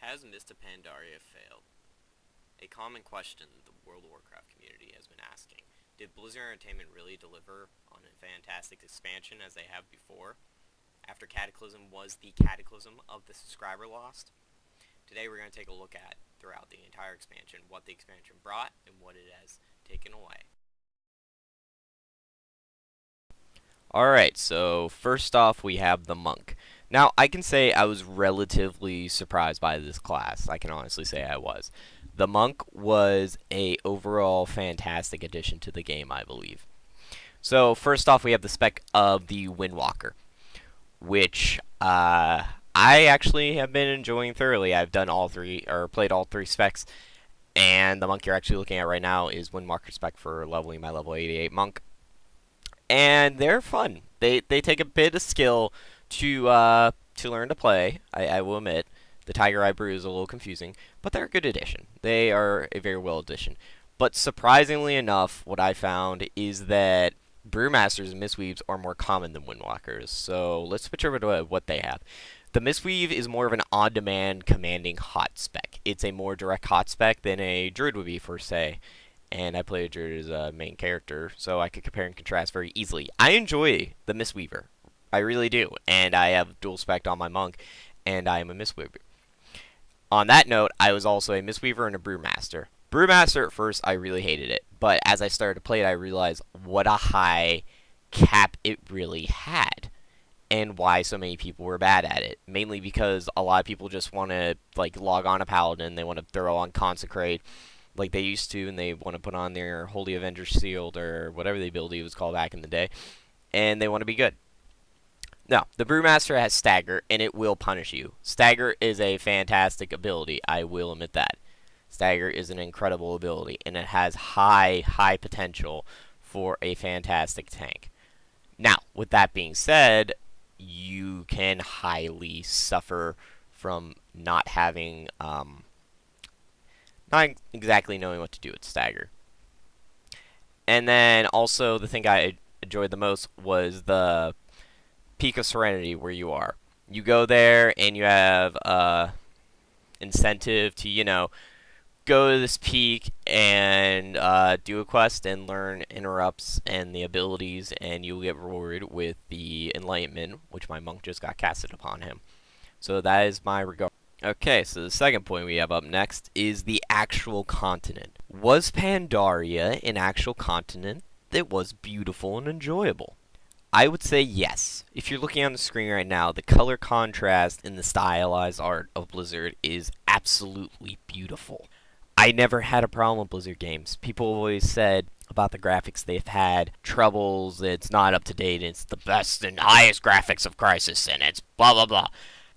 Has Mist of Pandaria failed? A common question the World of Warcraft community has been asking. Did Blizzard Entertainment really deliver on a fantastic expansion as they have before? After Cataclysm was the cataclysm of the subscriber loss? Today we're going to take a look at, throughout the entire expansion, what the expansion brought and what it has taken away. Alright, so first off we have the monk. Now, I can say I was relatively surprised by this class. I can honestly say I was. The monk was a overall fantastic addition to the game, I believe. So, first off we have the spec of the Windwalker, which I actually have been enjoying thoroughly. I've done all three, or played all three specs, and the monk you're actually looking at right now is Windwalker spec for leveling my level 88 monk. And they're fun. They take a bit of skill to learn to play. I will admit, the Tiger Eye Brew is a little confusing, but they're a good addition. They are a very well addition. But surprisingly enough, what I found is that Brewmasters and Mistweaves are more common than Windwalkers. So let's switch over to what they have. The Mistweave is more of an on-demand commanding hot spec. It's a more direct hot spec than a Druid would be, per se. And I play a Druid as a main character, so I could compare and contrast very easily. I enjoy the Mistweaver. I really do. And I have dual spec on my monk, and I am a Mistweaver. On that note, I was also a Mistweaver and a Brewmaster. Brewmaster, at first, I really hated it. But as I started to play it, I realized what a high cap it really had. And why so many people were bad at it. Mainly because a lot of people just want to log on a Paladin, they want to throw on Consecrate like they used to, and they want to put on their Holy Avenger Shield, or whatever the ability was called back in the day, and they want to be good. No, the Brewmaster has Stagger, and it will punish you. Stagger is a fantastic ability, I will admit that. Stagger is an incredible ability, and it has high potential for a fantastic tank. Now, with that being said, you can highly suffer from not having, not exactly knowing what to do with Stagger. And then also the thing I enjoyed the most was the Peak of Serenity, where you are. You go there and you have incentive to, go to this peak and do a quest and learn interrupts and the abilities, and you'll get rewarded with the Enlightenment, which my monk just got casted upon him. So that is my regard. Okay, so the second point we have up next is the actual continent. Was Pandaria an actual continent that was beautiful and enjoyable? I would say yes. If you're looking on the screen right now, the color contrast in the stylized art of Blizzard is absolutely beautiful. I never had a problem with Blizzard games. People always said about the graphics they've had troubles, it's not up to date, it's the best and highest graphics of Crisis, and it's blah blah blah.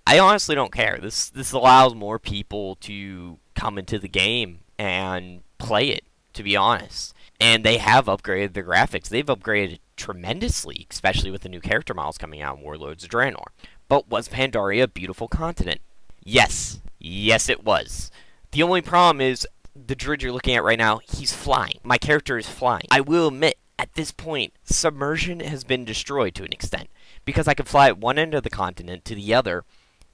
I honestly don't care. This allows more people to come into the game and play it, to be honest. And they have upgraded the graphics. They've upgraded tremendously, especially with the new character models coming out in Warlords of Draenor. But was Pandaria a beautiful continent? Yes. Yes, it was. The only problem is the Druid you're looking at right now, he's flying. My character is flying. I will admit, at this point, submersion has been destroyed to an extent, because I can fly at one end of the continent to the other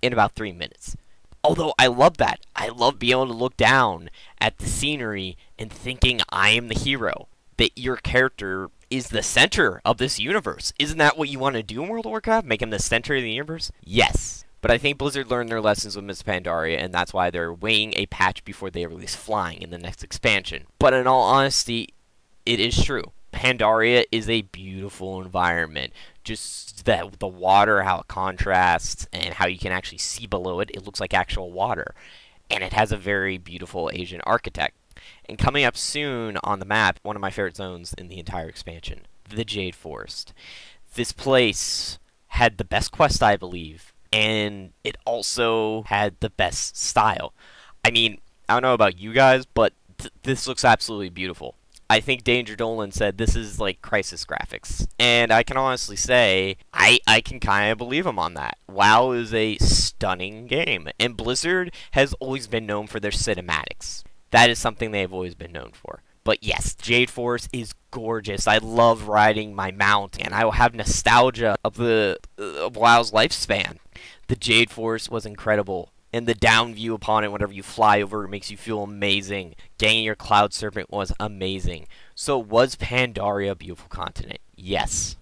in about 3 minutes. Although I love that. I love being able to look down at the scenery and thinking I am the hero. That your character is the center of this universe. Isn't that what you want to do in World of Warcraft? Make him the center of the universe? Yes. But I think Blizzard learned their lessons with Mist of Pandaria, and that's why they're weighing a patch before they release Flying in the next expansion. But in all honesty, it is true. Pandaria is a beautiful environment. Just the water, how it contrasts, and how you can actually see below it. It looks like actual water. And it has a very beautiful Asian architect. And coming up soon on the map, one of my favorite zones in the entire expansion, the Jade Forest. This place had the best quest, I believe, and it also had the best style. I mean, I don't know about you guys, but this looks absolutely beautiful. I think Danger Dolan said this is like Crisis graphics. And I can honestly say, I can kind of believe him on that. WoW is a stunning game. And Blizzard has always been known for their cinematics. That is something they've always been known for. But yes, Jade Forest is gorgeous. I love riding my mount, and I will have nostalgia of WoW's lifespan. The Jade Forest was incredible. And the down view upon it, whenever you fly over, it makes you feel amazing. Getting your Cloud Serpent was amazing. So was Pandaria a beautiful continent? Yes.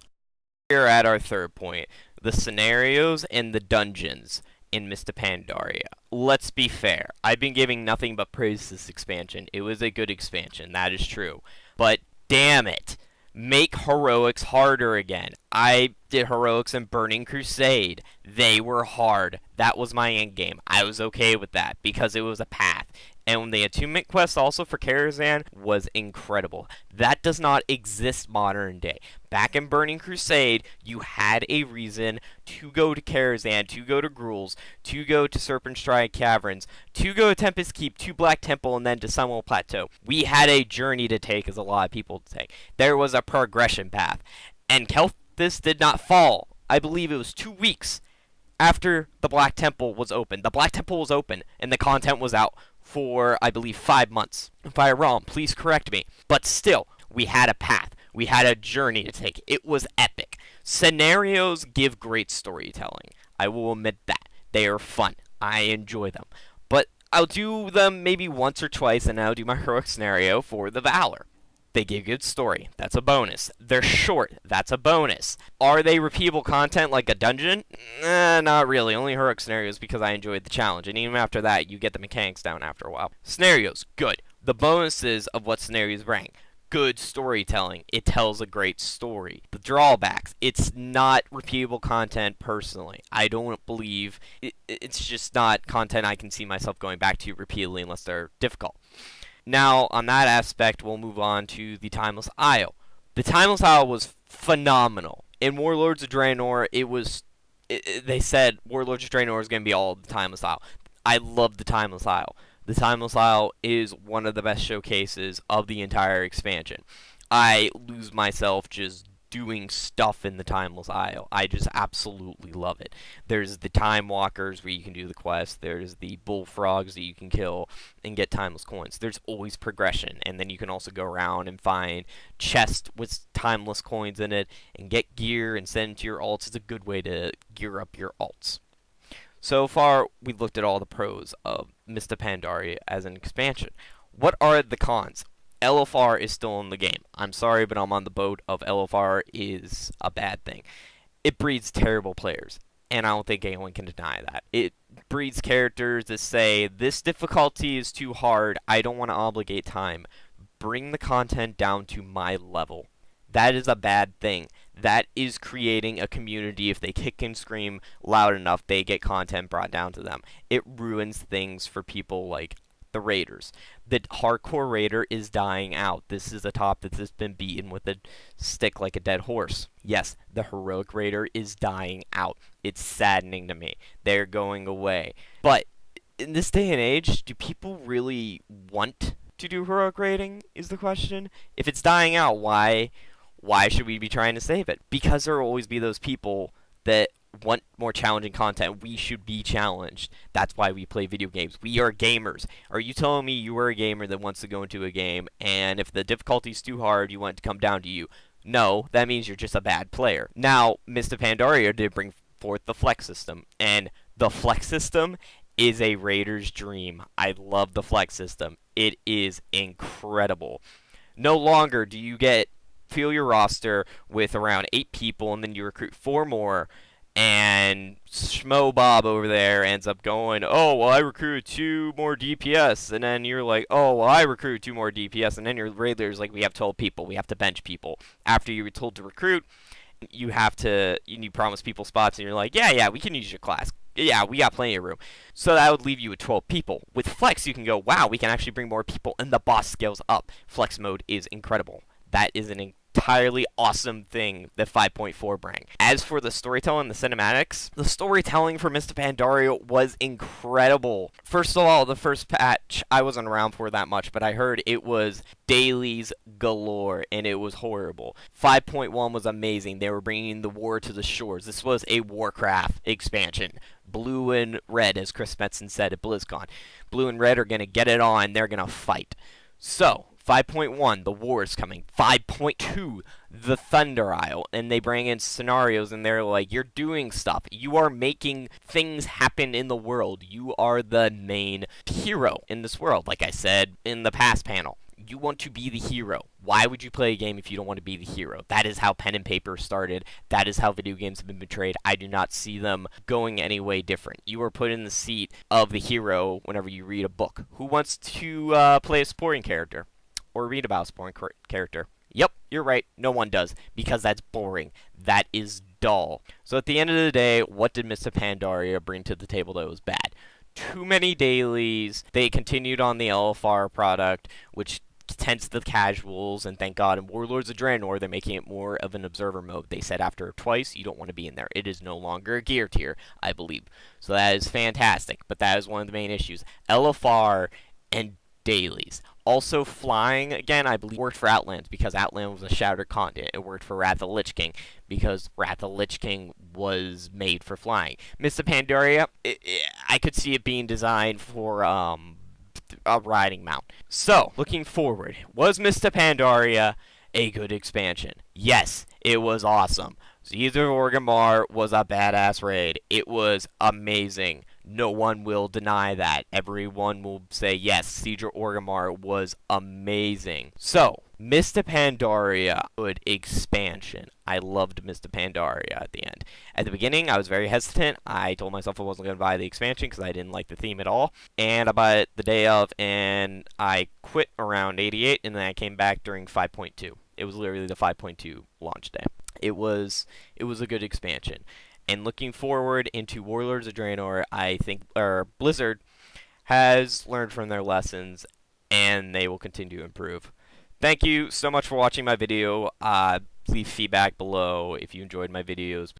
We're at our third point, the scenarios and the dungeons in Mist of Pandaria. Let's be fair. I've been giving nothing but praise to this expansion. It was a good expansion, that is true. But damn it, make heroics harder again. I did heroics in Burning Crusade. They were hard. That was my end game. I was okay with that because it was a path. And the attunement quest also for Karazhan was incredible. That does not exist modern day. Back in Burning Crusade, you had a reason to go to Karazhan, to go to Gruul's, to go to Serpent Stride Caverns, to go to Tempest Keep, to Black Temple, and then to Sunwell Plateau. We had a journey to take, as a lot of people take. There was a progression path. And Kelthus did not fall. I believe it was 2 weeks after the Black Temple was open. The Black Temple was open, and the content was out for, I believe, 5 months. If I'm wrong, please correct me. But still, we had a path. We had a journey to take. It was epic. Scenarios give great storytelling. I will admit that. They are fun. I enjoy them. But I'll do them maybe once or twice, and I'll do my heroic scenario for the Valor. They give good story. That's a bonus. They're short. That's a bonus. Are they repeatable content like a dungeon? Not really. Only heroic scenarios because I enjoyed the challenge. And even after that, you get the mechanics down after a while. Scenarios, good. The bonuses of what scenarios bring. Good storytelling. It tells a great story. The drawbacks. It's not repeatable content personally. I don't believe it's just not content I can see myself going back to repeatedly unless they're difficult. Now, on that aspect, we'll move on to the Timeless Isle. The Timeless Isle was phenomenal. In Warlords of Draenor, they said Warlords of Draenor is going to be all the Timeless Isle. I love the Timeless Isle. The Timeless Isle is one of the best showcases of the entire expansion. I lose myself just doing stuff in the Timeless Isle. I just absolutely love it. There's the Time Walkers where you can do the quest. There's the bullfrogs that you can kill and get timeless coins. There's always progression, and then you can also go around and find chests with timeless coins in it and get gear and send to your alts. It's a good way to gear up your alts. So far, we've looked at all the pros of Mist of Pandaria as an expansion. What are the cons? LFR is still in the game. I'm sorry, but I'm on the boat of LFR is a bad thing. It breeds terrible players, and I don't think anyone can deny that. It breeds characters that say, this difficulty is too hard, I don't want to obligate time. Bring the content down to my level. That is a bad thing. That is creating a community. If they kick and scream loud enough, they get content brought down to them. It ruins things for people like the Raiders. The hardcore Raider is dying out. This is a top that's just been beaten with a stick like a dead horse. Yes, the heroic Raider is dying out. It's saddening to me. They're going away. But in this day and age, do people really want to do heroic raiding is the question. If it's dying out, why should we be trying to save it? Because there will always be those people that want more challenging content. We should be challenged. That's why we play video games. We are gamers. Are you telling me you are a gamer that wants to go into a game, and if the difficulty's too hard, you want it to come down to you? No, that means you're just a bad player. Now, Mist of Pandaria did bring forth the flex system, and the flex system is a Raider's dream. I love the flex system. It is incredible. No longer do you fill your roster with around 8 people, and then you recruit 4 more, and Schmo Bob over there ends up going, oh, well, I recruited 2 more DPS, and then you're like, oh, well, I recruited 2 more DPS, and then your Raiders like, we have 12 people, we have to bench people. After you were told to recruit, you promise people spots, and you're like, yeah, we can use your class. Yeah, we got plenty of room. So that would leave you with 12 people. With Flex, you can go, wow, we can actually bring more people, and the boss scales up. Flex mode is incredible. That is an entirely awesome thing that 5.4 bring. As for the storytelling, the cinematics, the storytelling for Mist of Pandaria was incredible. First of all, the first patch, I wasn't around for that much, but I heard it was dailies galore, and it was horrible. 5.1 was amazing. They were bringing the war to the shores. This was a Warcraft expansion. Blue and red, as Chris Metzen said at BlizzCon. Blue and red are going to get it on. They're going to fight. So, 5.1, the war is coming. 5.2, the Thunder Isle. And they bring in scenarios and they're like, you're doing stuff. You are making things happen in the world. You are the main hero in this world. Like I said in the past panel, you want to be the hero. Why would you play a game if you don't want to be the hero? That is how pen and paper started. That is how video games have been portrayed. I do not see them going any way different. You are put in the seat of the hero whenever you read a book. Who wants to play a supporting character? Or read about a supporting character? Yep, you're right. No one does. Because that's boring. That is dull. So at the end of the day, what did Mist of Pandaria bring to the table that was bad? Too many dailies. They continued on the LFR product, which tends to the casuals, and thank God in Warlords of Draenor they're making it more of an observer mode. They said after twice you don't want to be in there. It is no longer a gear tier, I believe. So that is fantastic, but that is one of the main issues. LFR and dailies. Also, flying, again, I believe worked for Outlands because Outland was a shattered continent. It worked for Wrath of the Lich King because Wrath of the Lich King was made for flying. Mist of Pandaria, I could see it being designed for a riding mount. So, looking forward, was Mist of Pandaria a good expansion? Yes, it was awesome. Siege of Orgrimmar was a badass raid. It was amazing. No one will deny that. Everyone will say, yes, Siege of Orgrimmar was amazing. So, Mist of Pandaria, good expansion. I loved Mist of Pandaria at the end. At the beginning, I was very hesitant. I told myself I wasn't going to buy the expansion because I didn't like the theme at all. And I bought it the day of, and I quit around 88, and then I came back during 5.2. It was literally the 5.2 launch day. It was a good expansion. And looking forward into Warlords of Draenor, I think Blizzard has learned from their lessons, and they will continue to improve. Thank you so much for watching my video. Leave feedback below if you enjoyed my videos.